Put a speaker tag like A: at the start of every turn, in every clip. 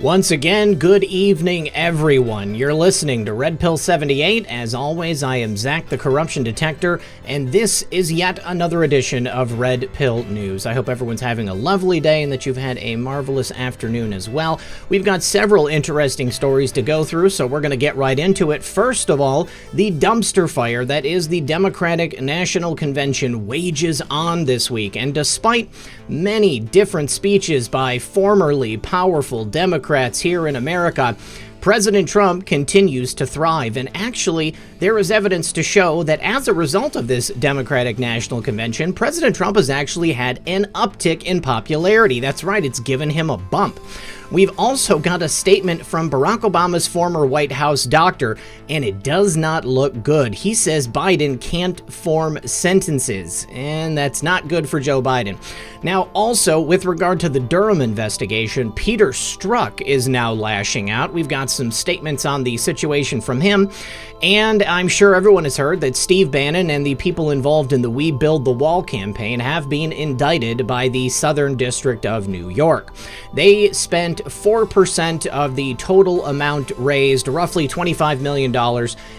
A: Once again, good evening, everyone. You're listening to Red Pill 78. As always, I am Zak, the Corruption Detector, and this is yet another edition of Red Pill News. I hope everyone's having a lovely day and that you've had a marvelous afternoon as well. We've got several interesting stories to go through, so we're going to get right into it. First of all, the dumpster fire that is the Democratic National Convention wages on this week, and despite many different speeches by formerly powerful Democrats here in America, President Trump continues to thrive, and actually, there is evidence to show that as a result of this Democratic National Convention, President Trump has actually had an uptick in popularity. That's right, it's given him a bump. We've also got a statement from Barack Obama's former White House doctor, and it does not look good. He says Biden can't form sentences, and that's not good for Joe Biden. Now, also, with regard to the Durham investigation, Peter Strzok is now lashing out. We've got some statements on the situation from him, and I'm sure everyone has heard that Steve Bannon and the people involved in the We Build the Wall campaign have been indicted by the Southern District of New York. They spent 4% of the total amount raised, roughly $25 million,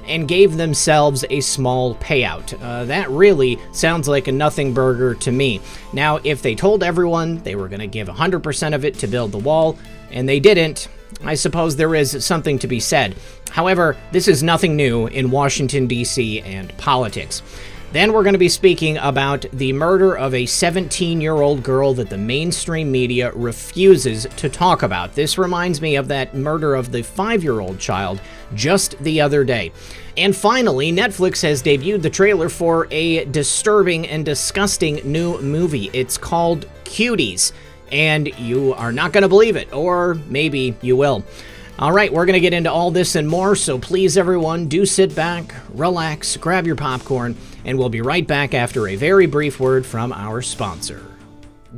A: and gave themselves a small payout. That really sounds like a nothing burger to me. Now, if they told everyone they were going to give 100% of it to build the wall, and they didn't, I suppose there is something to be said. However, this is nothing new in Washington, D.C. and politics. Then we're going to be speaking about the murder of a 17-year-old girl that the mainstream media refuses to talk about. This reminds me of that murder of the 5-year-old child just the other day. And finally, Netflix has debuted the trailer for a disturbing and disgusting new movie. It's called Cuties, and you are not going to believe it, or maybe you will. All right, we're going to get into all this and more, so please, everyone, do sit back, relax, grab your popcorn, and we'll be right back after a very brief word from our sponsor.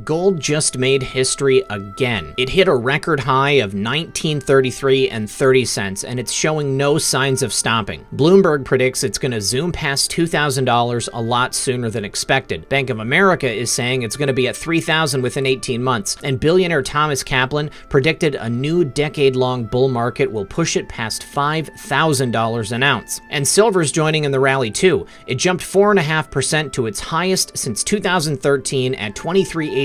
A: Gold just made history again. It hit a record high of $19.33 and 30 cents, and it's showing no signs of stopping. Bloomberg predicts it's going to zoom past $2,000 a lot sooner than expected. Bank of America is saying it's going to be at $3,000 within 18 months, and billionaire Thomas Kaplan predicted a new decade-long bull market will push it past $5,000 an ounce. And silver's joining in the rally too. It jumped 4.5% to its highest since 2013 at $23.86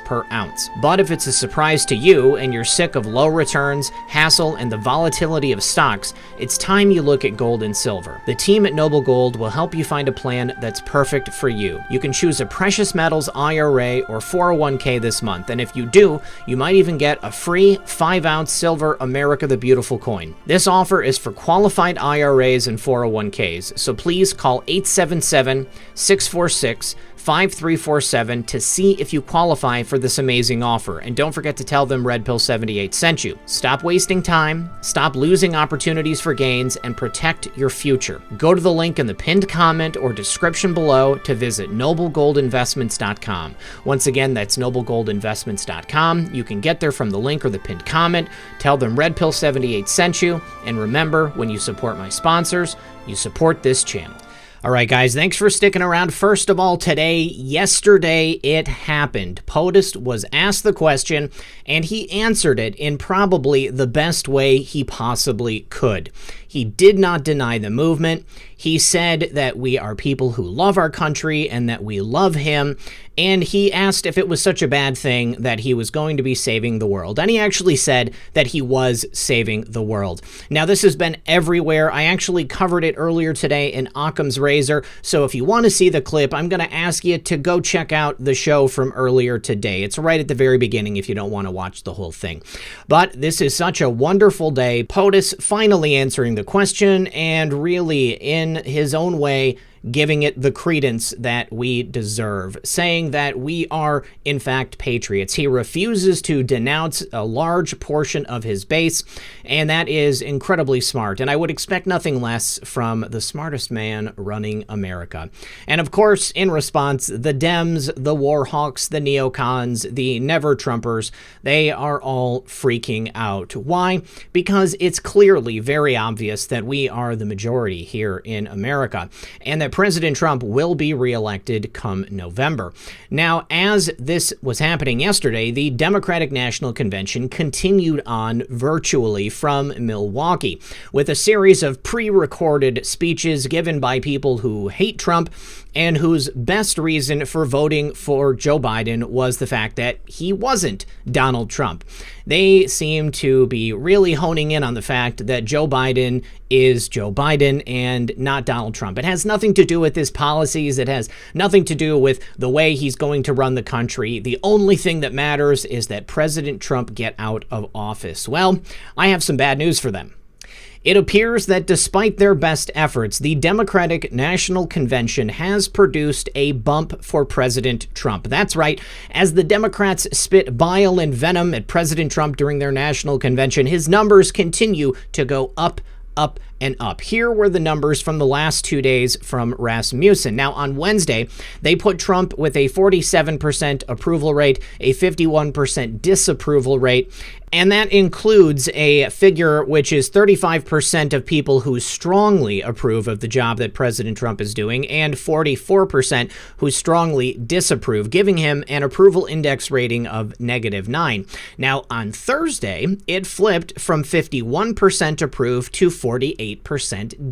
A: per ounce. But if it's a surprise to you and you're sick of low returns, hassle, and the volatility of stocks, it's time you look at gold and silver. The team at Noble Gold will help you find a plan that's perfect for you. You can choose a precious metals IRA or 401k this month, and if you do, you might even get a free 5-ounce silver America the Beautiful coin. This offer is for qualified IRAs and 401ks, so please call 877-646-5347 to see if you qualify for this amazing offer. And don't forget to tell them Red Pill 78 sent you. Stop wasting time, stop losing opportunities for gains, and protect your future. Go to the link in the pinned comment or description below to visit noblegoldinvestments.com. Once again, that's noblegoldinvestments.com. You can get there from the link or the pinned comment. Tell them Red Pill 78 sent you. And remember, when you support my sponsors, you support this channel. All right, guys, thanks for sticking around. First of all, yesterday, it happened. POTUS was asked the question, and he answered it in probably the best way he possibly could. He did not deny the movement. He said that we are people who love our country and that we love him. And he asked if it was such a bad thing that he was going to be saving the world. And he actually said that he was saving the world. Now, this has been everywhere. I actually covered it earlier today in Occam's Razor. So if you want to see the clip, I'm going to ask you to go check out the show from earlier today. It's right at the very beginning if you don't want to watch the whole thing. But this is such a wonderful day. POTUS finally answering the question and really, in his own way, giving it the credence that we deserve, saying that we are, in fact, patriots. He refuses to denounce a large portion of his base, and that is incredibly smart. And I would expect nothing less from the smartest man running America. And of course, in response, the Dems, the Warhawks, the neocons, the never-Trumpers, they are all freaking out. Why? Because it's clearly very obvious that we are the majority here in America, and that President Trump will be reelected come November. Now, as this was happening yesterday, the Democratic National Convention continued on virtually from Milwaukee with a series of pre-recorded speeches given by people who hate Trump and whose best reason for voting for Joe Biden was the fact that he wasn't Donald Trump. They seem to be really honing in on the fact that Joe Biden is Joe Biden and not Donald Trump. It has nothing to do with his policies. It has nothing to do with the way he's going to run the country. The only thing that matters is that President Trump get out of office. Well, I have some bad news for them. It appears that despite their best efforts, the Democratic National Convention has produced a bump for President Trump. That's right. As the Democrats spit bile and venom at President Trump during their national convention, his numbers continue to go up, up, and up. Here were the numbers from the last 2 days from Rasmussen. Now, on Wednesday, they put Trump with a 47% approval rate, a 51% disapproval rate, and that includes a figure which is 35% of people who strongly approve of the job that President Trump is doing and 44% who strongly disapprove, giving him an approval index rating of -9. Now, on Thursday, it flipped from 51% approve to 48%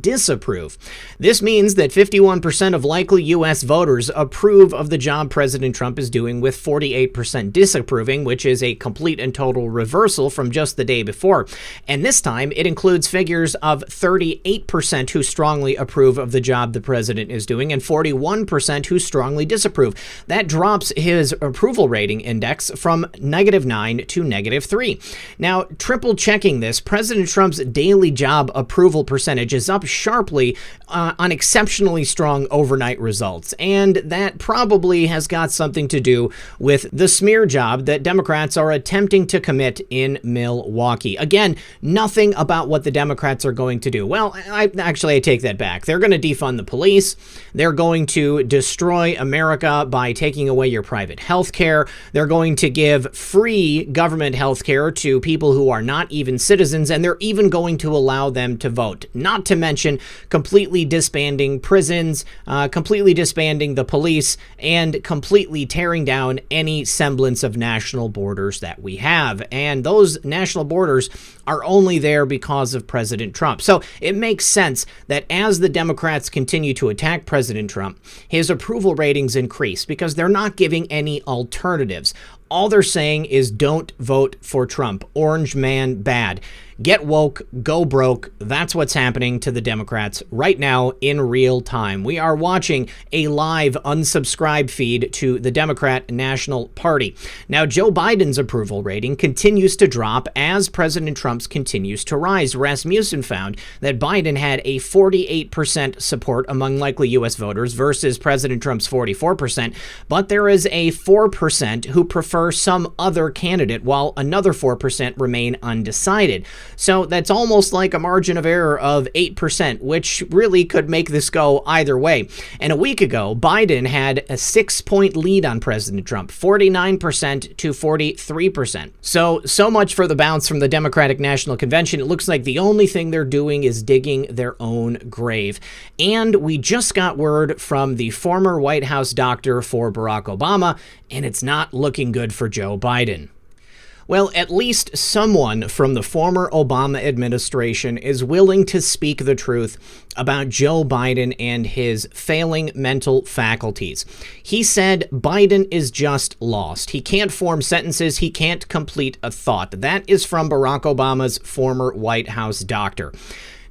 A: disapprove. This means that 51% of likely U.S. voters approve of the job President Trump is doing, with 48% disapproving, which is a complete and total reversal from just the day before. And this time, it includes figures of 38% who strongly approve of the job the president is doing and 41% who strongly disapprove. That drops his approval rating index from -9 to -3. Now, triple checking this, President Trump's daily job approval percentage is up sharply on exceptionally strong overnight results. And that probably has got something to do with the smear job that Democrats are attempting to commit in Milwaukee. Again, nothing about what the Democrats are going to do. Well, I take that back. They're going to defund the police. They're going to destroy America by taking away your private health care. They're going to give free government health care to people who are not even citizens, and they're even going to allow them to vote. Not to mention completely disbanding prisons, completely disbanding the police, and completely tearing down any semblance of national borders that we have. And those national borders are only there because of President Trump. So it makes sense that as the Democrats continue to attack President Trump, his approval ratings increase because they're not giving any alternatives. All they're saying is don't vote for Trump. Orange man bad. Get woke, go broke. That's what's happening to the Democrats right now in real time. We are watching a live unsubscribe feed to the Democrat National Party. Now, Joe Biden's approval rating continues to drop as President Trump's continues to rise. Rasmussen found that Biden had a 48% support among likely U.S. voters versus President Trump's 44%, but there is a 4% who prefer some other candidate, while another 4% remain undecided. So that's almost like a margin of error of 8%, which really could make this go either way. And a week ago, Biden had a 6-point lead on President Trump, 49% to 43%. So much for the bounce from the Democratic National Convention. It looks like the only thing they're doing is digging their own grave. And we just got word from the former White House doctor for Barack Obama, and it's not looking good for Joe Biden. Well, at least someone from the former Obama administration is willing to speak the truth about Joe Biden and his failing mental faculties. He said Biden is just lost. He can't form sentences. He can't complete a thought. That is from Barack Obama's former White House doctor.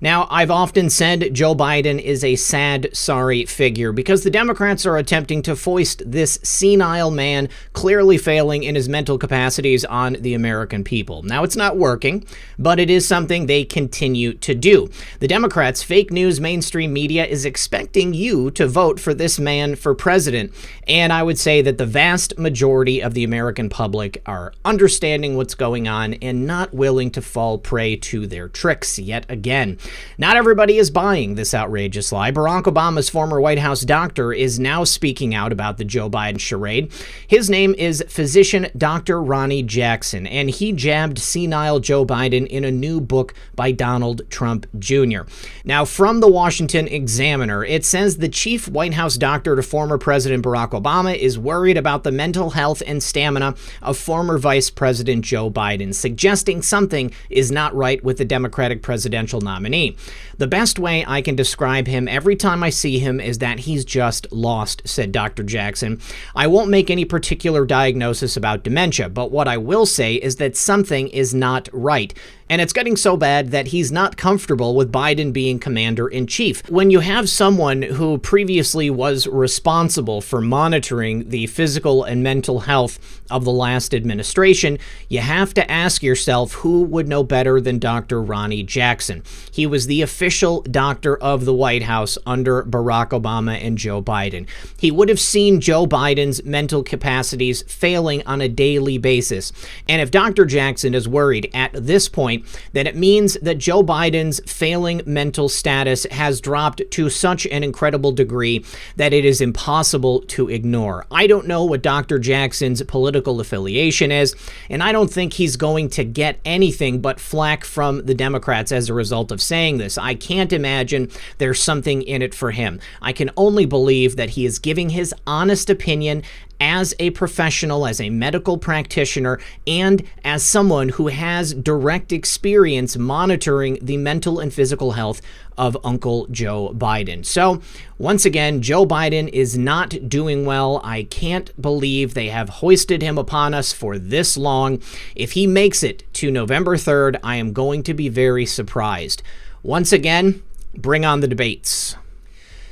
A: Now, I've often said Joe Biden is a sad, sorry figure because the Democrats are attempting to foist this senile man clearly failing in his mental capacities on the American people. Now, it's not working, but it is something they continue to do. The Democrats' fake news mainstream media is expecting you to vote for this man for president, and I would say that the vast majority of the American public are understanding what's going on and not willing to fall prey to their tricks yet again. Not everybody is buying this outrageous lie. Barack Obama's former White House doctor is now speaking out about the Joe Biden charade. His name is physician Dr. Ronnie Jackson, and he jabbed senile Joe Biden in a new book by Donald Trump Jr. Now, from the Washington Examiner, it says the chief White House doctor to former President Barack Obama is worried about the mental health and stamina of former Vice President Joe Biden, suggesting something is not right with the Democratic presidential nominee. The best way I can describe him every time I see him is that he's just lost, said Dr. Jackson. I won't make any particular diagnosis about dementia, but what I will say is that something is not right. And it's getting so bad that he's not comfortable with Biden being commander-in-chief. When you have someone who previously was responsible for monitoring the physical and mental health of the last administration, you have to ask yourself who would know better than Dr. Ronnie Jackson. He was the official doctor of the White House under Barack Obama and Joe Biden. He would have seen Joe Biden's mental capacities failing on a daily basis. And if Dr. Jackson is worried at this point, then it means that Joe Biden's failing mental status has dropped to such an incredible degree that it is impossible to ignore. I don't know what Dr. Jackson's political affiliation is, and I don't think he's going to get anything but flack from the Democrats as a result of saying this. I can't imagine there's something in it for him. I can only believe that he is giving his honest opinion as a professional, as a medical practitioner, and as someone who has direct experience monitoring the mental and physical health of Uncle Joe Biden. So, once again, Joe Biden is not doing well. I can't believe they have hoisted him upon us for this long. If he makes it to November 3rd, I am going to be very surprised. Once again, bring on the debates.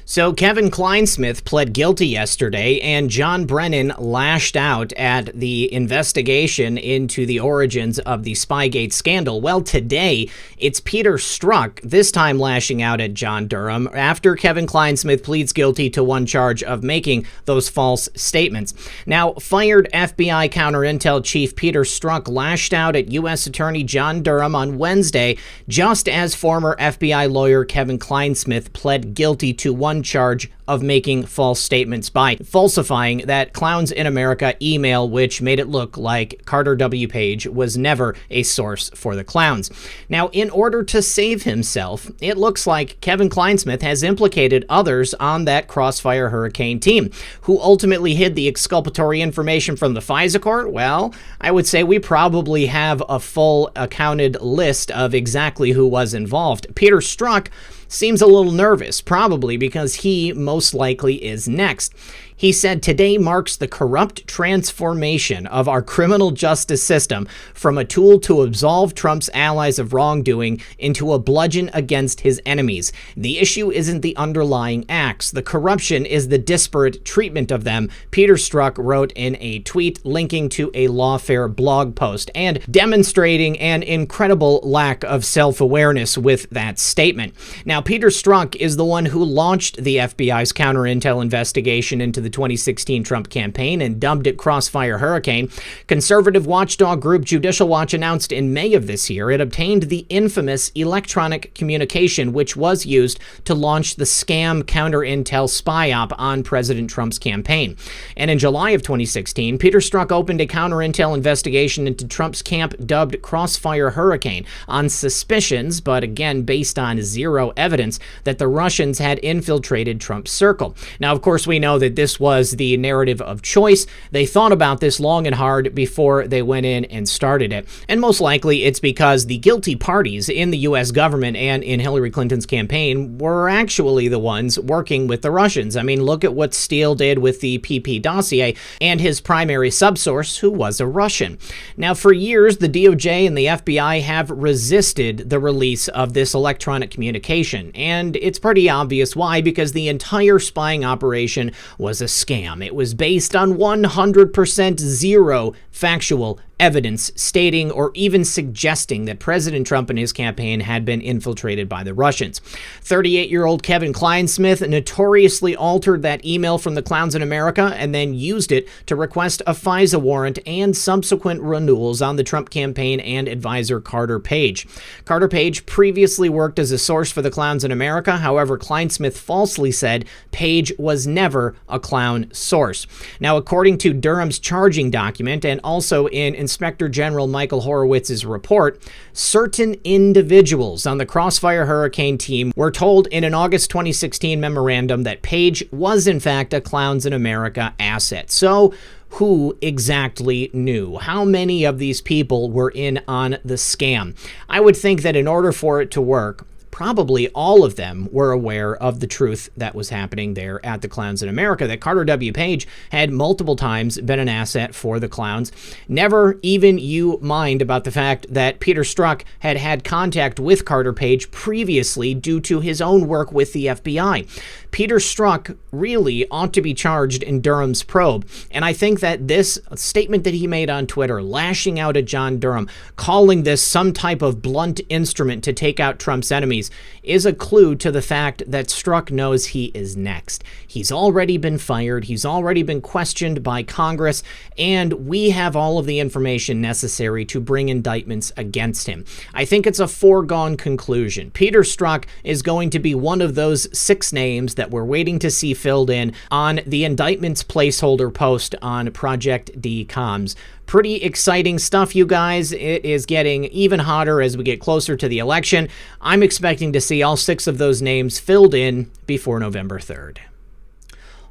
A: So Kevin Clinesmith pled guilty yesterday, and John Brennan lashed out at the investigation into the origins of the Spygate scandal. Well, today, it's Peter Strzok, this time lashing out at John Durham, after Kevin Clinesmith pleads guilty to one charge of making those false statements. Now, fired FBI counterintel chief Peter Strzok lashed out at U.S. Attorney John Durham on Wednesday, just as former FBI lawyer Kevin Clinesmith pled guilty to one charge of making false statements by falsifying that Clowns in America email, which made it look like Carter W. Page was never a source for the clowns. Now, in order to save himself, it looks like Kevin Clinesmith has implicated others on that Crossfire Hurricane team, who ultimately hid the exculpatory information from the FISA court. Well, I would say we probably have a full accounted list of exactly who was involved. Peter Strzok seems a little nervous, probably because he most likely is next. He said, "Today marks the corrupt transformation of our criminal justice system from a tool to absolve Trump's allies of wrongdoing into a bludgeon against his enemies. The issue isn't the underlying acts. The corruption is the disparate treatment of them," Peter Strzok wrote in a tweet linking to a Lawfare blog post and demonstrating an incredible lack of self-awareness with that statement. Now, Peter Strzok is the one who launched the FBI's counterintel investigation into the 2016 Trump campaign and dubbed it Crossfire Hurricane. Conservative watchdog group Judicial Watch announced in May of this year it obtained the infamous electronic communication which was used to launch the scam counterintel spy op on President Trump's campaign. And in July of 2016, Peter Strzok opened a counterintel investigation into Trump's camp dubbed Crossfire Hurricane on suspicions, but again based on zero evidence, that the Russians had infiltrated Trump's circle. Now, of course, we know that this was the narrative of choice. They thought about this long and hard before they went in and started it. And most likely it's because the guilty parties in the U.S. government and in Hillary Clinton's campaign were actually the ones working with the Russians. I mean, look at what Steele did with the PP dossier and his primary subsource, who was a Russian. Now, for years, the DOJ and the FBI have resisted the release of this electronic communication. And it's pretty obvious why, because the entire spying operation was a scam. It was based on 100% zero factual evidence stating or even suggesting that President Trump and his campaign had been infiltrated by the Russians. 38-year-old Kevin Clinesmith notoriously altered that email from the Clowns in America and then used it to request a FISA warrant and subsequent renewals on the Trump campaign and advisor Carter Page. Carter Page previously worked as a source for the Clowns in America. However, Clinesmith falsely said Page was never a clown source. Now, according to Durham's charging document and also in Inspector General Michael Horowitz's report, certain individuals on the Crossfire Hurricane team were told in an August 2016 memorandum that Page was in fact a Clowns in America asset. So, who exactly knew? How many of these people were in on the scam? I would think that in order for it to work, probably all of them were aware of the truth that was happening there at the Clowns in America, that Carter W. Page had multiple times been an asset for the Clowns. Never even you mind about the fact that Peter Strzok had had contact with Carter Page previously due to his own work with the FBI. Peter Strzok really ought to be charged in Durham's probe, and I think that this statement that he made on Twitter, lashing out at John Durham, calling this some type of blunt instrument to take out Trump's enemies, is a clue to the fact that Strzok knows he is next. He's already been fired, he's already been questioned by Congress, and we have all of the information necessary to bring indictments against him. I think it's a foregone conclusion. Peter Strzok is going to be one of those 6 names that we're waiting to see filled in on the indictments placeholder post on Project D Comms. Pretty exciting stuff, you guys. It is getting even hotter as we get closer to the election. I'm expecting to see all 6 of those names filled in before November 3rd.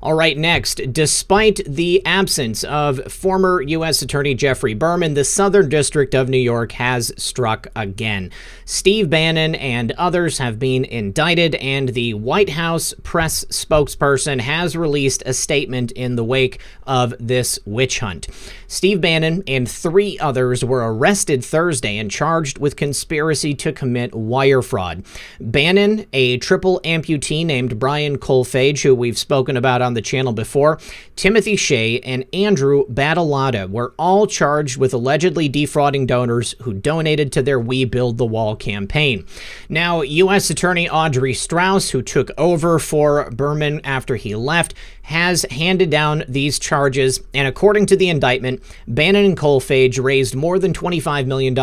A: All right, next, despite the absence of former U.S. Attorney Jeffrey Berman, the Southern District of New York has struck again. Steve Bannon and others have been indicted, and the White House press spokesperson has released a statement in the wake of this witch hunt. Steve Bannon and 3 others were arrested Thursday and charged with conspiracy to commit wire fraud. Bannon, a triple amputee named Brian Colfage, who we've spoken about on the channel before, Timothy Shea, and Andrew Badalada were all charged with allegedly defrauding donors who donated to their We Build the Wall campaign. Now, U.S. Attorney Audrey Strauss, who took over for Berman after he left, has handed down these charges, and according to the indictment, Bannon and Colfage raised more than $25 million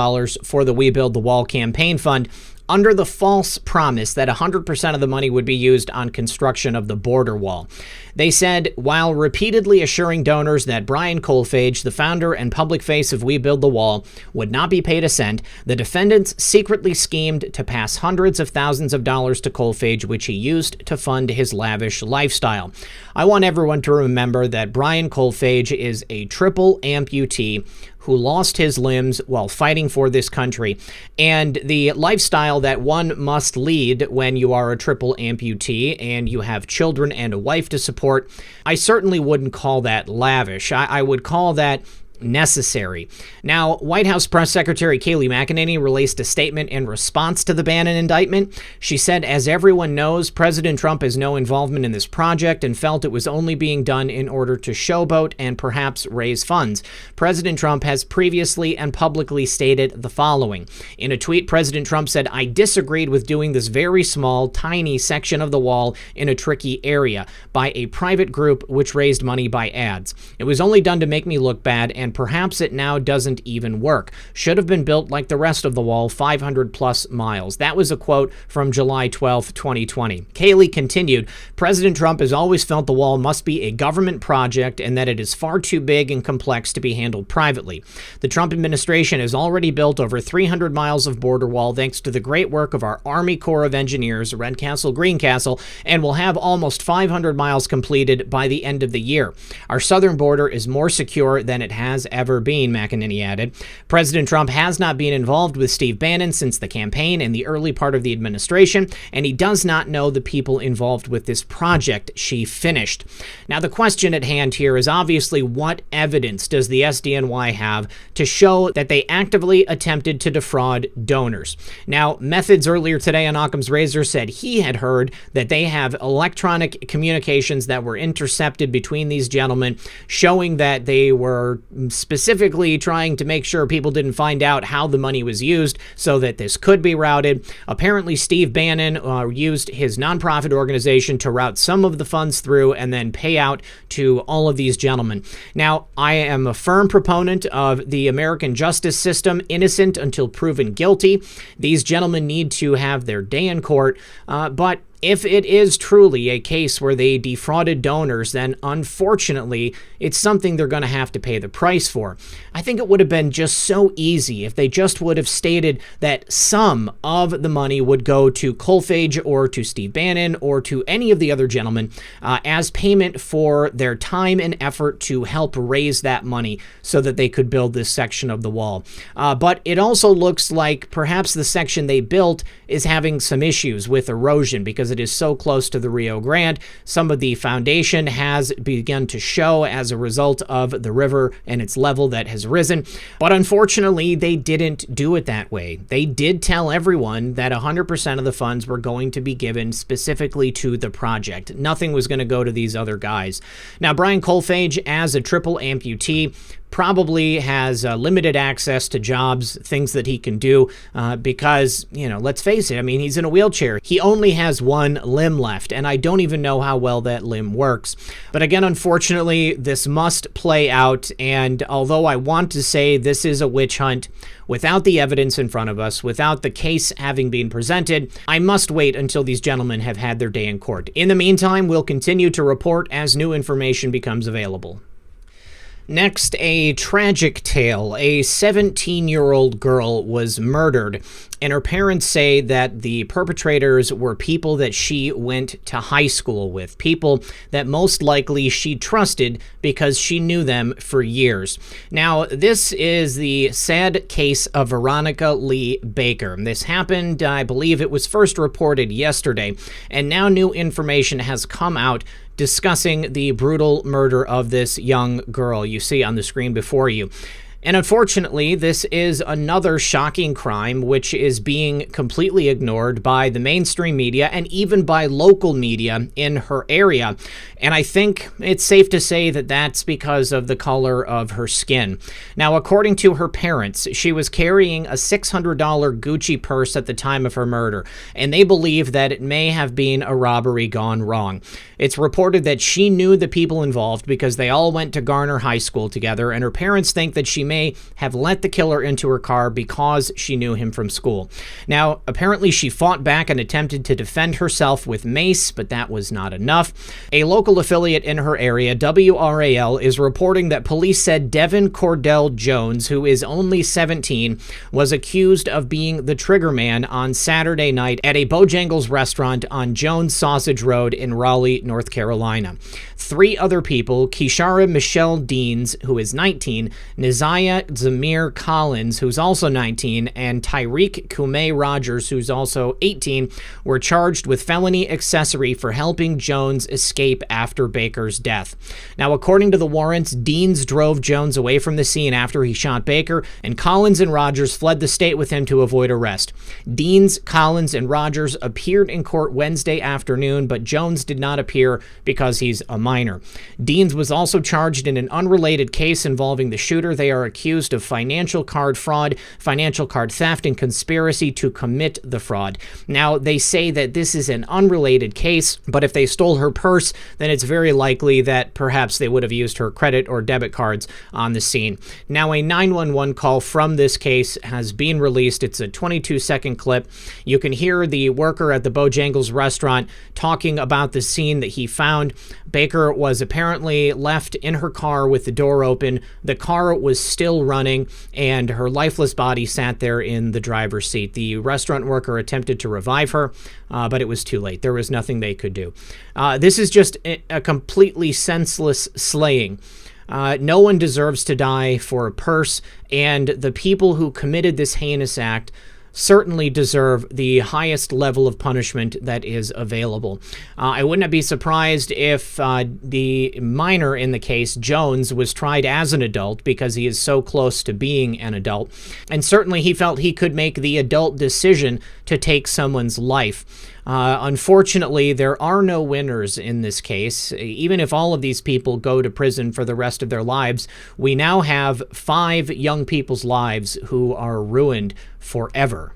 A: for the We Build the Wall campaign fund under the false promise that 100% of the money would be used on construction of the border wall. They said, while repeatedly assuring donors that Brian Colfage, the founder and public face of We Build the Wall, would not be paid a cent, the defendants secretly schemed to pass hundreds of thousands of dollars to Colfage, which he used to fund his lavish lifestyle. I want everyone to remember that Brian Colfage is a triple amputee who lost his limbs while fighting for this country, and the lifestyle that one must lead when you are a triple amputee and you have children and a wife to support, I certainly wouldn't call that lavish. I would call that necessary. Now, White House Press Secretary Kayleigh McEnany released a statement in response to the Bannon indictment. She said, as everyone knows, President Trump has no involvement in this project and felt it was only being done in order to showboat and perhaps raise funds. President Trump has previously and publicly stated the following. In a tweet, President Trump said, I disagreed with doing this very small, tiny section of the wall in a tricky area by a private group which raised money by ads. It was only done to make me look bad, and perhaps it now doesn't even work. Should have been built like the rest of the wall, 500 plus miles. That was a quote from July 12, 2020. Kayleigh continued, President Trump has always felt the wall must be a government project and that it is far too big and complex to be handled privately. The Trump administration has already built over 300 miles of border wall thanks to the great work of our Army Corps of Engineers, Red Castle, Green Castle, and will have almost 500 miles completed by the end of the year. Our southern border is more secure than it has ever been, McEnany added. President Trump has not been involved with Steve Bannon since the campaign and the early part of the administration, and he does not know the people involved with this project, she finished. Now, the question at hand here is obviously what evidence does the SDNY have to show that they actively attempted to defraud donors? Now, Methods earlier today on Occam's Razor said he had heard that they have electronic communications that were intercepted between these gentlemen showing that they were specifically trying to make sure people didn't find out how the money was used so that this could be routed. Apparently, Steve Bannon used his nonprofit organization to route some of the funds through and then pay out to all of these gentlemen. Now, I am a firm proponent of the American justice system, innocent until proven guilty. These gentlemen need to have their day in court, but if it is truly a case where they defrauded donors, then unfortunately, it's something they're going to have to pay the price for. I think it would have been just so easy if they just would have stated that some of the money would go to Kolfage or to Steve Bannon or to any of the other gentlemen as payment for their time and effort to help raise that money so that they could build this section of the wall. But it also looks like perhaps the section they built is having some issues with erosion because it is so close to the Rio Grande. Some of the foundation has begun to show as a result of the river and its level that has risen. But unfortunately, they didn't do it that way. They did tell everyone that 100% of the funds were going to be given specifically to the project. Nothing was going to go to these other guys. Now, Brian Kolfage, as a triple amputee, probably has limited access to jobs, things that he can do, because, let's face it, I mean, he's in a wheelchair. He only has one limb left, and I don't even know how well that limb works. But again, unfortunately, this must play out, and although I want to say this is a witch hunt, without the evidence in front of us, without the case having been presented, I must wait until these gentlemen have had their day in court. In the meantime, we'll continue to report as new information becomes available. Next, a tragic tale. A 17-year-old girl was murdered, and her parents say that the perpetrators were people that she went to high school with, people that most likely she trusted because she knew them for years. Now, this is the sad case of Veronica Lee Baker. This happened, I believe it was first reported yesterday, and now new information has come out discussing the brutal murder of this young girl you see on the screen before you. And unfortunately, this is another shocking crime which is being completely ignored by the mainstream media and even by local media in her area. And I think it's safe to say that that's because of the color of her skin. Now, according to her parents, she was carrying a $600 Gucci purse at the time of her murder, and they believe that it may have been a robbery gone wrong. It's reported that she knew the people involved because they all went to Garner High School together, and her parents think that she may have let the killer into her car because she knew him from school. Now, apparently she fought back and attempted to defend herself with mace, but that was not enough. A local affiliate in her area, WRAL, is reporting that police said Devin Cordell Jones, who is only 17, was accused of being the trigger man on Saturday night at a Bojangles restaurant on Jones Sausage Road in Raleigh, North Carolina. 3 other people, Kishara Michelle Deans, who is 19, Nizaya Zamir Collins, who's also 19, and Tyreek Kume Rogers, who's also 18, were charged with felony accessory for helping Jones escape after Baker's death. Now, according to the warrants, Deans drove Jones away from the scene after he shot Baker, and Collins and Rogers fled the state with him to avoid arrest. Deans, Collins, and Rogers appeared in court Wednesday afternoon, but Jones did not appear because he's a minor. Deans was also charged in an unrelated case involving the shooter. They are accused of financial card fraud, financial card theft, and conspiracy to commit the fraud. Now, they say that this is an unrelated case, but if they stole her purse, then it's very likely that perhaps they would have used her credit or debit cards on the scene. Now, a 911 call from this case has been released. It's a 22-second clip. You can hear the worker at the Bojangles restaurant talking about the scene that he found. Baker was apparently left in her car with the door open. The car was still running, and her lifeless body sat there in the driver's seat. The restaurant worker attempted to revive her, but it was too late. There was nothing they could do. This is just a completely senseless slaying. No one deserves to die for a purse, and the people who committed this heinous act certainly deserve the highest level of punishment that is available. I wouldn't be surprised if the minor in the case, Jones, was tried as an adult because he is so close to being an adult. And certainly he felt he could make the adult decision to take someone's life. Unfortunately, there are no winners in this case. Even if all of these people go to prison for the rest of their lives, we now have 5 young people's lives who are ruined forever.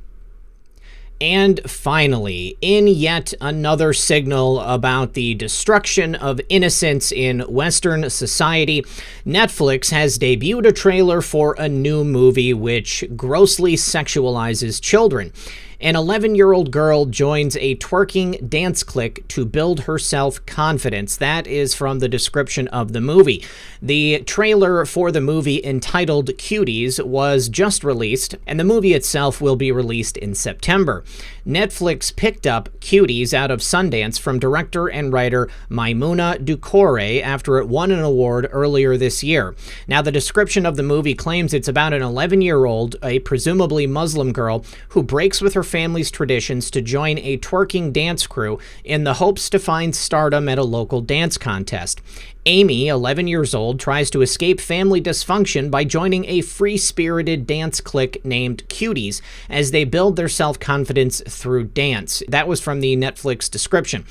A: And finally, in yet another signal about the destruction of innocence in Western society, Netflix has debuted a trailer for a new movie which grossly sexualizes children. An 11-year-old girl joins a twerking dance clique to build her self-confidence. That is from the description of the movie. The trailer for the movie, entitled Cuties, was just released, and the movie itself will be released in September. Netflix picked up Cuties out of Sundance from director and writer Maimouna Doucouré after it won an award earlier this year. Now, the description of the movie claims it's about an 11-year-old, a presumably Muslim girl, who breaks with her family's traditions to join a twerking dance crew in the hopes to find stardom at a local dance contest. Amy, 11 years old, tries to escape family dysfunction by joining a free-spirited dance clique named Cuties as they build their self-confidence through dance. That was from the Netflix description.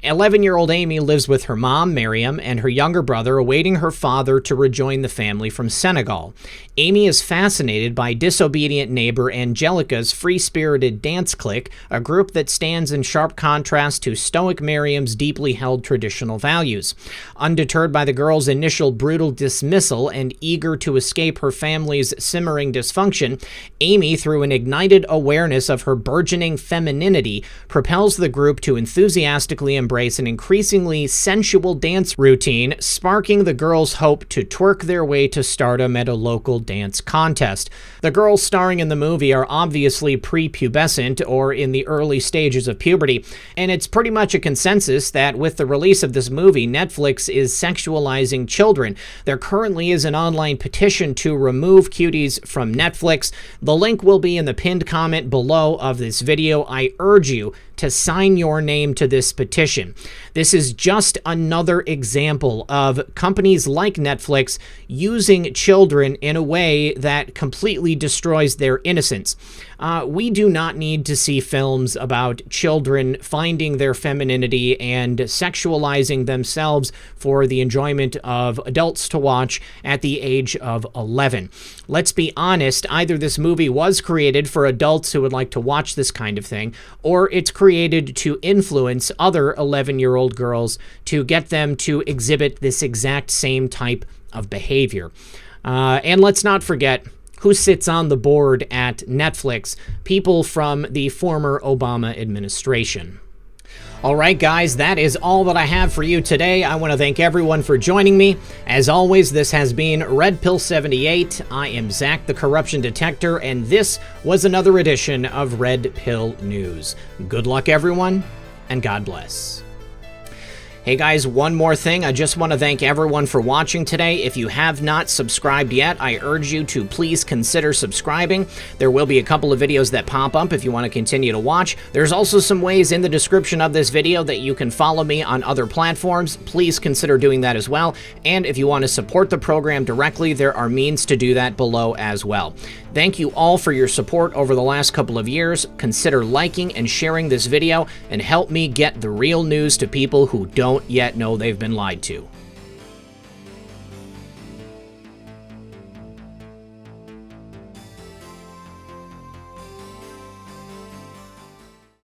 A: 11-year-old Amy lives with her mom, Miriam, and her younger brother, awaiting her father to rejoin the family from Senegal. Amy is fascinated by disobedient neighbor Angelica's free-spirited dance clique, a group that stands in sharp contrast to stoic Miriam's deeply held traditional values. Undeterred by the girl's initial brutal dismissal and eager to escape her family's simmering dysfunction, Amy, through an ignited awareness of her burgeoning femininity, propels the group to enthusiastically embrace an increasingly sensual dance routine, sparking the girls' hope to twerk their way to stardom at a local dance contest. The girls starring in the movie are obviously prepubescent or in the early stages of puberty, and it's pretty much a consensus that with the release of this movie, Netflix is sexualizing children. There currently is an online petition to remove Cuties from Netflix. The link will be in the pinned comment below of this video. I urge you to sign your name to this petition. This is just another example of companies like Netflix using children in a way that completely destroys their innocence. We do not need to see films about children finding their femininity and sexualizing themselves for the enjoyment of adults to watch at the age of 11. Let's be honest, either this movie was created for adults who would like to watch this kind of thing, or it's created to influence other 11-year-old girls to get them to exhibit this exact same type of behavior. And let's not forget who sits on the board at Netflix: people from the former Obama administration. All right, guys, that is all that I have for you today. I want to thank everyone for joining me. As always, this has been Red Pill 78. I am Zak, the Corruption Detector, and this was another edition of Red Pill News. Good luck, everyone, and God bless. Hey guys, one more thing. I just want to thank everyone for watching today. If you have not subscribed yet, I urge you to please consider subscribing. There will be a couple of videos that pop up if you want to continue to watch. There's also some ways in the description of this video that you can follow me on other platforms. Please consider doing that as well. And if you want to support the program directly, there are means to do that below as well. Thank you all for your support over the last couple of years. Consider liking and sharing this video and help me get the real news to people who don't yet know they've been lied to.